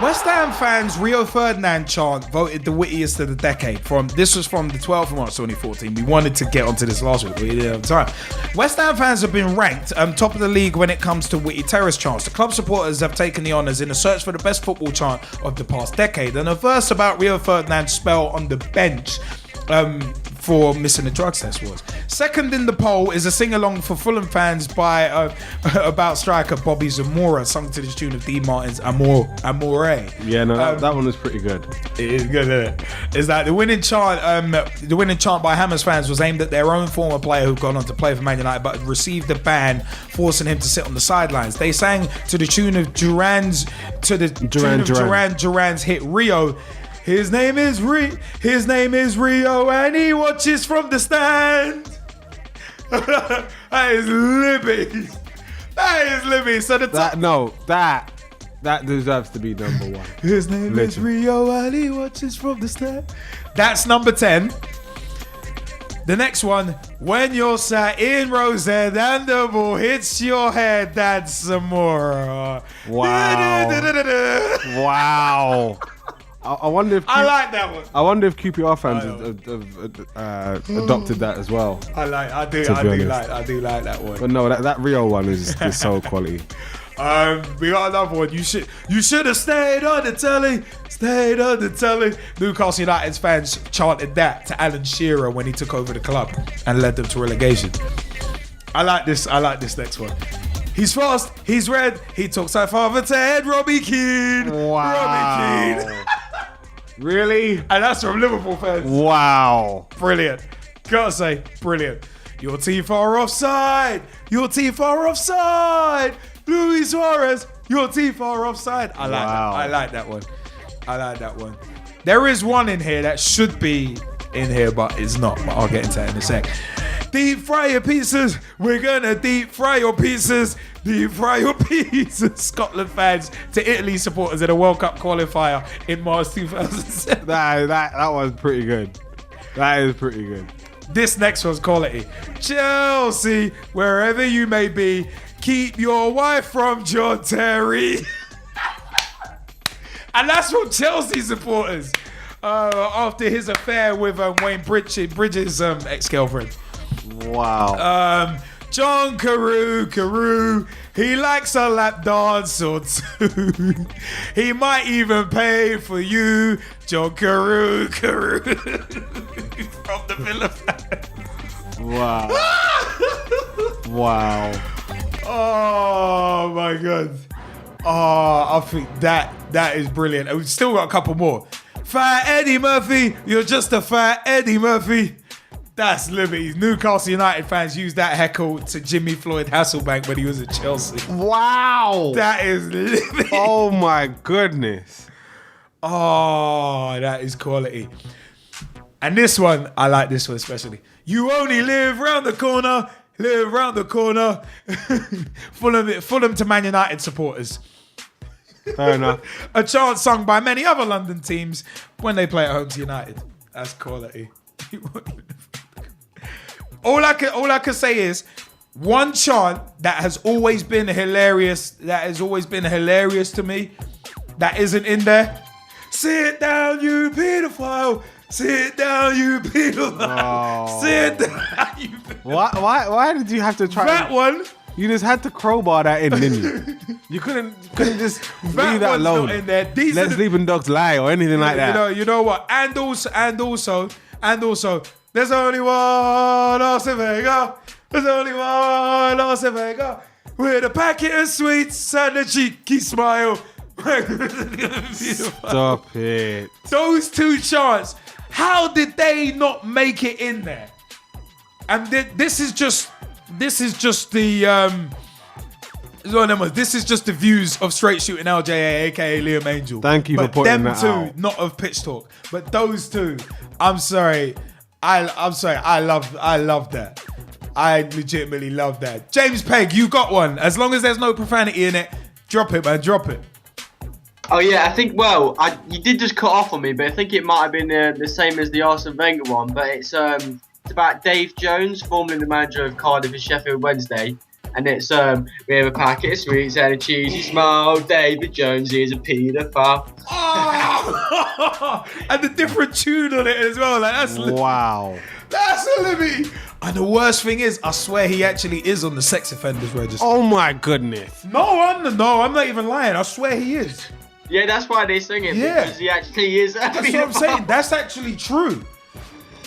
West Ham fans' Rio Ferdinand chant voted the wittiest of the decade. This was from the 12th of March 2014. We wanted to get onto this last week, but we didn't have time. West Ham fans have been ranked top of the league when it comes to witty terrace chants. The club supporters have taken the honours in a search for the best football chant of the past decade. And a verse about Rio Ferdinand's spell on the bench for missing a drug test was. Second in the poll is a sing-along for Fulham fans by about striker Bobby Zamora, sung to the tune of Dean Martin's Amore. Yeah, no, that one was pretty good. It is good, isn't it? Is that the winning chant by Hammers fans was aimed at their own former player who'd gone on to play for Man United but received a ban forcing him to sit on the sidelines. They sang to the tune of Duran's hit Rio. His name is Rio, and he watches from the stand. That is Libby. So that deserves to be number one. His name is Rio, and he watches from the stand. That's number 10. The next one, when you're sat in Rosette and the ball hits your head, that's some more. Wow. I wonder if I like that one. I wonder if QPR fans have adopted that as well. I do like that one. But no, that Rio one is so quality. We got another one. You should have stayed on the telly. Newcastle United's fans chanted that to Alan Shearer when he took over the club and led them to relegation. I like this next one. He's fast, he's red, he talks like Father Ted, Robbie Keane. Wow. Robbie Keane. Really? And that's from Liverpool fans. Wow. Brilliant. Gotta say, brilliant. Your teeth are offside. Luis Suarez, your teeth are offside. I like that one. There is one in here that should be in here, but it's not. But I'll get into that in a sec. Deep fry your pieces. We're gonna deep fry your pieces. Scotland fans to Italy supporters in a World Cup qualifier in March 2007. That was pretty good. That is pretty good. This next one's quality. Chelsea, wherever you may be, keep your wife from John Terry. And that's from Chelsea supporters after his affair with Wayne Bridges' ex-girlfriend. Wow. John Carew, he likes a lap dance or two. He might even pay for you, John Carew. From the Villa fans. Wow. Wow. Oh my God. Oh, I think that is brilliant. And we've still got a couple more. Fat Eddie Murphy, you're just a fat Eddie Murphy. That's Liberty. Newcastle United fans use that heckle to Jimmy Floyd Hasselbank when he was at Chelsea. Wow. That is Liberty. Oh my goodness. Oh, that is quality. And this one, I like this one especially. You only live round the corner. Fulham to Man United supporters. Fair enough. A chant sung by many other London teams when they play at home to United. That's quality. All I can say is one chant that has always been hilarious. That has always been hilarious to me. That isn't in there. Sit down, you pedophile. Sit down, you pedophile. Oh. Sit down, you pedophile. Why did you have to try that one? You just had to crowbar that in, didn't you? You couldn't just leave that alone. Not in there. Let sleeping dogs lie or anything like that. You know what? And also, there's only one Arsene Wenger. There's only one Arsene Wenger. With a packet of sweets and a cheeky smile. Stop it. Those two chants. How did they not make it in there? And this is just the this is just the views of Straight Shooting LJA, aka Liam Angel. Thank you for pointing that out. Them two, not of Pitch Talk, but those two. I'm sorry. I'm sorry. I love that. I legitimately love that. James Pegg, you got one. As long as there's no profanity in it, drop it, man. Drop it. Oh yeah, I think. Well, you did just cut off on me, but I think it might have been the same as the Arsene Wenger one. But it's about Dave Jones, formerly the manager of Cardiff and Sheffield Wednesday. and it's we have a packet of sweets and a cheesy smile. David Jones is a paedophile. Oh! And the different tune on it as well. Like that's Wow. That's a liberty. And the worst thing is, I swear he actually is on the sex offenders register. Oh my goodness. No, I'm not even lying. I swear he is. Yeah, that's why they sing it, because he actually is. That's what I'm saying. That's actually true.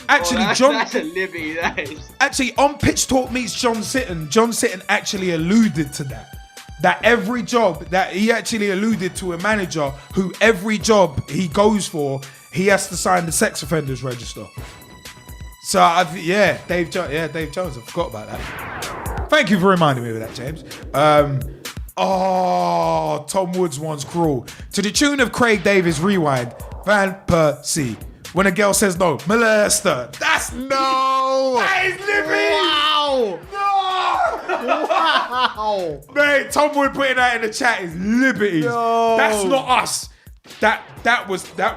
Actually, that's a Libby, that is. Actually, on Pitch Talk Meets John Sitton actually alluded to that. That every job, that he actually alluded to a manager who every job he goes for, he has to sign the sex offenders register. So, Dave Jones, I forgot about that. Thank you for reminding me of that, James. Tom Woods one's cruel. To the tune of Craig Davis' Rewind, Van Persie. When a girl says no, molester. That's No. That is Libby. Wow. No. Wow. Mate, Tom Wood putting that in the chat is liberties. No. That's not us. That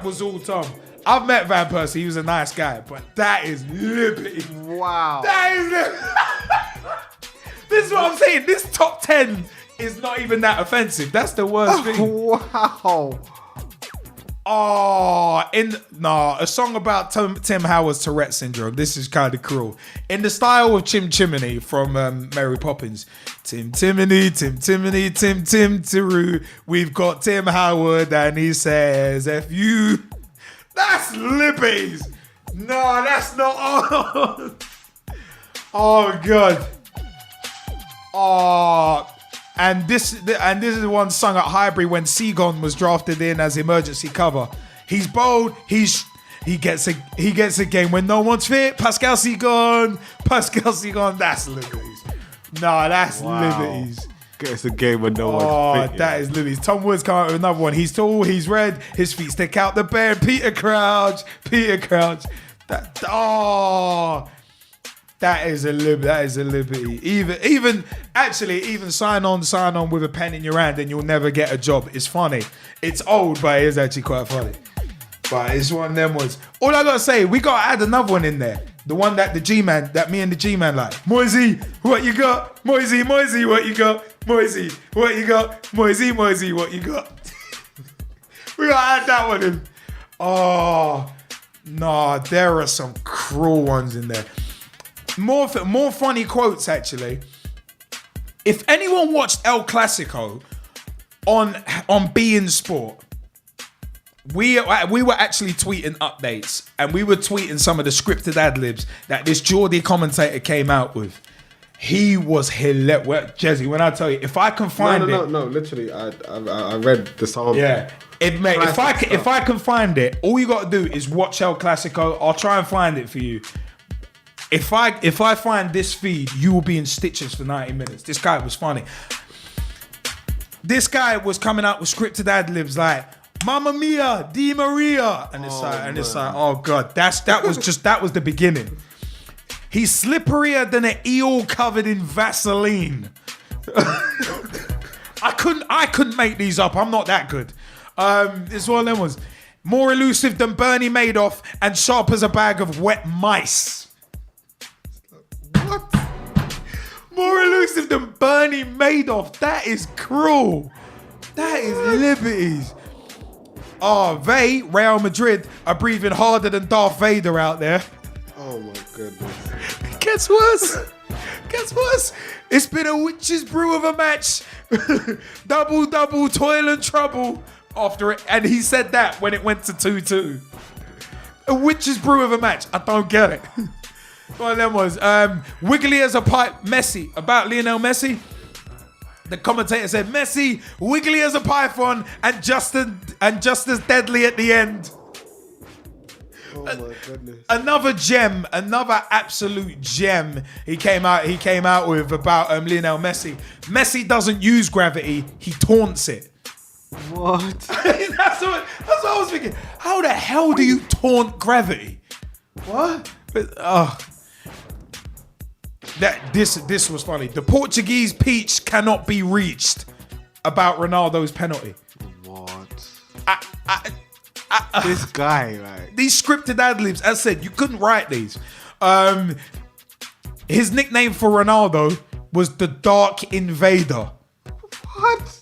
was all Tom. I've met Van Persie. He was a nice guy, but that is liberty. Wow. That is liberty. This is what I'm saying. This top 10 is not even that offensive. That's the worst thing. Wow. A song about Tim Howard's Tourette syndrome. This is kind of cruel. In the style of Chim Chimney from Mary Poppins. Tim Timony, Tim Timony, Tim Tim Tiru. We've got Tim Howard and he says, F you. That's Libby's. No, that's not. Oh God. And this is one sung at Highbury when Seagon was drafted in as emergency cover. He's bold. He gets a game when no one's fit. Pascal Seagon. That's Liberties. No, that's Liberties. Gets a game when no one's fit. That is Liberties. Tom Woods come out with another one. He's tall. He's red. His feet stick out the bed. Peter Crouch. That is a liberty. Even sign on with a pen in your hand and you'll never get a job. It's funny. It's old, but it is actually quite funny. But it's one of them ones. All I gotta say, we gotta add another one in there. The one that me and the G-Man like. Moisey, what you got? Moisey, what you got? Moisey, what you got? Moisey, what you got? We gotta add that one in. Oh, no, there are some cruel ones in there. More funny quotes, actually. If anyone watched El Clasico on BeIN Sport, we were actually tweeting updates and we were tweeting some of the scripted ad-libs that this Geordie commentator came out with. He was hilarious. Well, Gezzie, when I tell you, if I can find it... No, literally, I read the song. Yeah. If I can find it, all you got to do is watch El Clasico. I'll try and find it for you. If I find this feed, you will be in stitches for 90 minutes. This guy was funny. This guy was coming out with scripted ad-libs like Mamma Mia, Di Maria, and it's like, oh God, that was the beginning. He's slipperier than an eel covered in Vaseline. I couldn't make these up. I'm not that good. It's one of them ones. More elusive than Bernie Madoff and sharp as a bag of wet mice. What? More elusive than Bernie Madoff. That is cruel. That is liberties. Oh, Real Madrid are breathing harder than Darth Vader out there. Oh my goodness. Gets worse. It's been a witch's brew of a match. double, toil and trouble after it. And he said that when it went to 2-2. A witch's brew of a match. I don't get it. One of them was wiggly as a pipe. Messi, about Lionel Messi. The commentator said Messi, wiggly as a python, and just as deadly at the end. Oh my goodness. Another absolute gem he came out with about Lionel Messi. Messi doesn't use gravity, he taunts it. What? That's what I was thinking. How the hell do you taunt gravity? What? This was funny. The Portuguese peach cannot be reached about Ronaldo's penalty. What? This guy, right? These scripted ad-libs, as I said, you couldn't write these. His nickname for Ronaldo was the Dark Invader. What?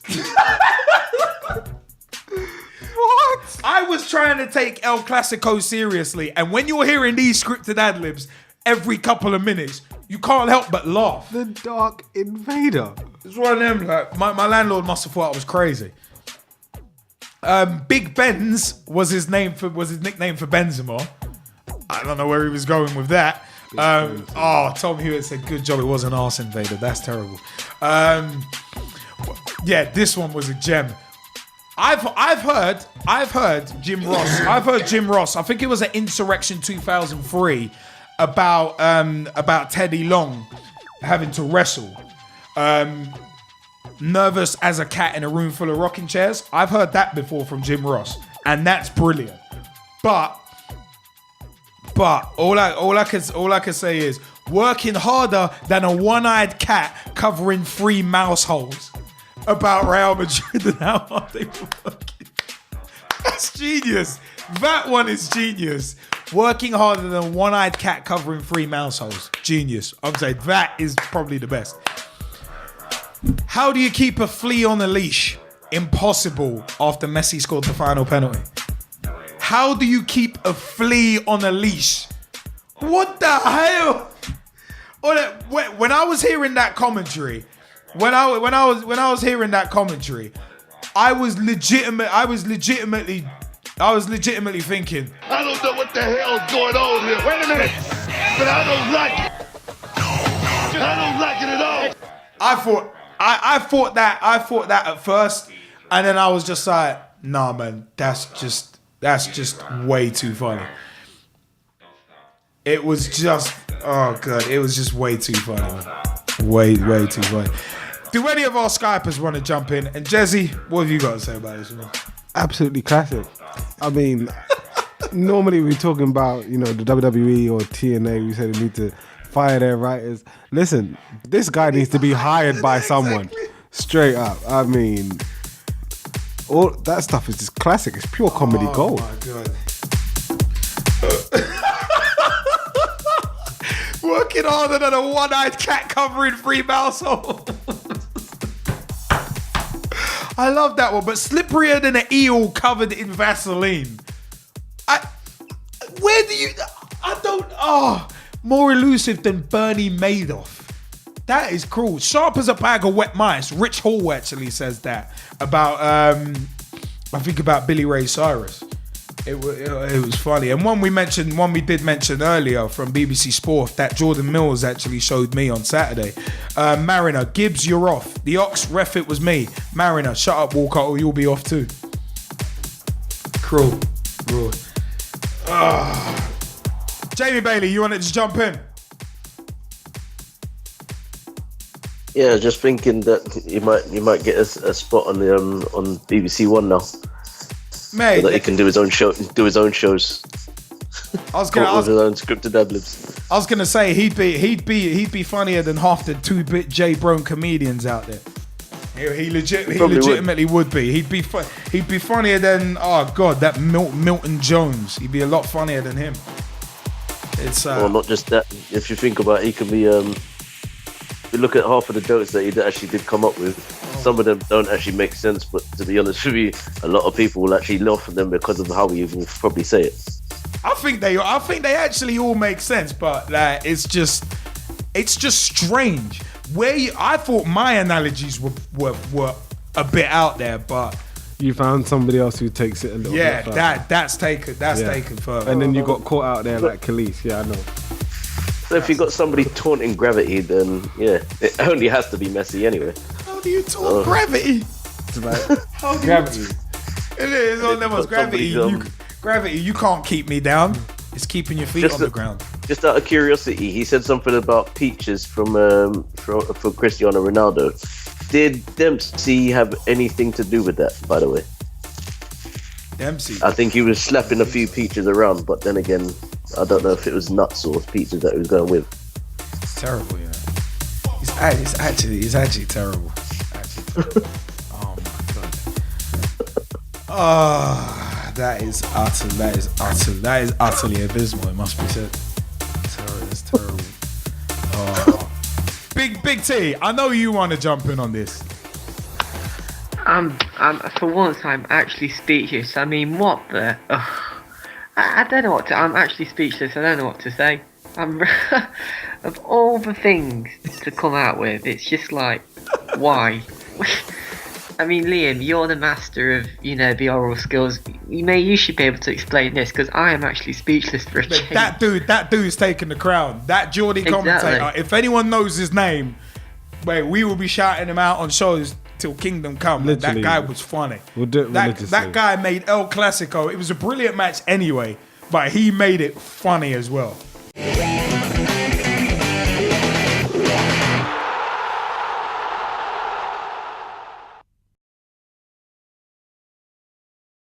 What? I was trying to take El Clasico seriously, and when you're hearing these scripted ad-libs every couple of minutes, you can't help but laugh. The Dark Invader. It's one of them, like, my landlord must have thought I was crazy. Big Benz was his nickname for Benzema. I don't know where he was going with that. Tom Hewitt said, good job it wasn't Arse Invader. That's terrible. Yeah, this one was a gem. I've heard Jim Ross. I've heard Jim Ross. I think it was at Insurrection 2003 about Teddy Long having to wrestle. Nervous as a cat in a room full of rocking chairs. I've heard that before from Jim Ross, and that's brilliant. But all I can say is working harder than a one-eyed cat covering 3 mouse holes about Real Madrid and how hard they were working. That's genius. That one is genius. Working harder than a one-eyed cat covering 3 mouse holes. Genius. I'm saying that is probably the best. How do you keep a flea on a leash? Impossible after Messi scored the final penalty. How do you keep a flea on a leash? What the hell? When I was hearing that commentary, I was legitimately thinking, I don't know what the hell's going on here. Wait a minute. But I don't like it. I don't like it at all. I thought that at first, and then I was just like, nah, man, that's just way too funny. It was just, oh god, it was just way too funny, man. Way too funny. Do any of our Skypers want to jump in? And Gezzie, what have you got to say about this one? Absolutely classic. I mean, normally we're talking about, the WWE or TNA. We say they need to fire their writers. Listen, this guy needs to be hired by someone. Exactly. Straight up. I mean, all that stuff is just classic. It's pure comedy gold. Oh my god. Working harder than a one-eyed cat covering 3 mouse holes. I love that one, but slipperier than an eel covered in Vaseline. More elusive than Bernie Madoff. That is cruel. Sharp as a bag of wet mice. Rich Hall actually says that about, I think about Billy Ray Cyrus. It was funny. And one we did mention earlier from BBC Sport that Jordan Mills actually showed me on Saturday. Mariner, Gibbs, you're off. The Ox, ref, it was me. Mariner, shut up, Walker, or you'll be off too. Cruel. Jamie Bailey, you wanted to jump in? Yeah, just thinking that you might get a spot on the on BBC One now. Mate, so that he can do his own shows. I was gonna with his own scripted ad-libs. I was gonna say he'd be funnier than half the 2-bit J Brown comedians out there. He legitimately would be. He'd be funnier than that Milton Jones. He'd be a lot funnier than him. It's well, not just that. If you think about it, he can be. If you look at half of the jokes that he actually did come up with, some of them don't actually make sense. But to be honest with you, a lot of people will actually laugh at them because of how he will probably say it. I think they actually all make sense, but like it's just strange. I thought my analogies were a bit out there, but you found somebody else who takes it a little bit further. that's taken further. And then you got caught out there like Khalees. Yeah, I know. So if you got somebody taunting gravity, then yeah, it only has to be Messi anyway. How do you taunt gravity? It's about gravity. It is on levels. Gravity. Gravity. You can't keep me down. It's keeping your feet on the ground. Just out of curiosity, he said something about peaches for Cristiano Ronaldo. Did Dempsey have anything to do with that, by the way? Dempsey? I think he was slapping a few peaches around, but then again, I don't know if it was nuts or peaches that he was going with. It's terrible, yeah. It's actually terrible. Oh my god. That is utterly abysmal, it must be said. It's terrible. Big Big T, I know you want to jump in on this. For once, I'm actually speechless. I mean, what the? I don't know what to. I'm actually speechless. I don't know what to say. Of all the things to come out with, it's just like, why? I mean, Liam, you're the master of, the oral skills. You should be able to explain this, because I am actually speechless for a change. That dude's taking the crown. That Geordie commentator. If anyone knows his name, we will be shouting him out on shows till kingdom come. Literally. That guy was funny. We'll do it that guy made El Clasico. It was a brilliant match anyway, but he made it funny as well.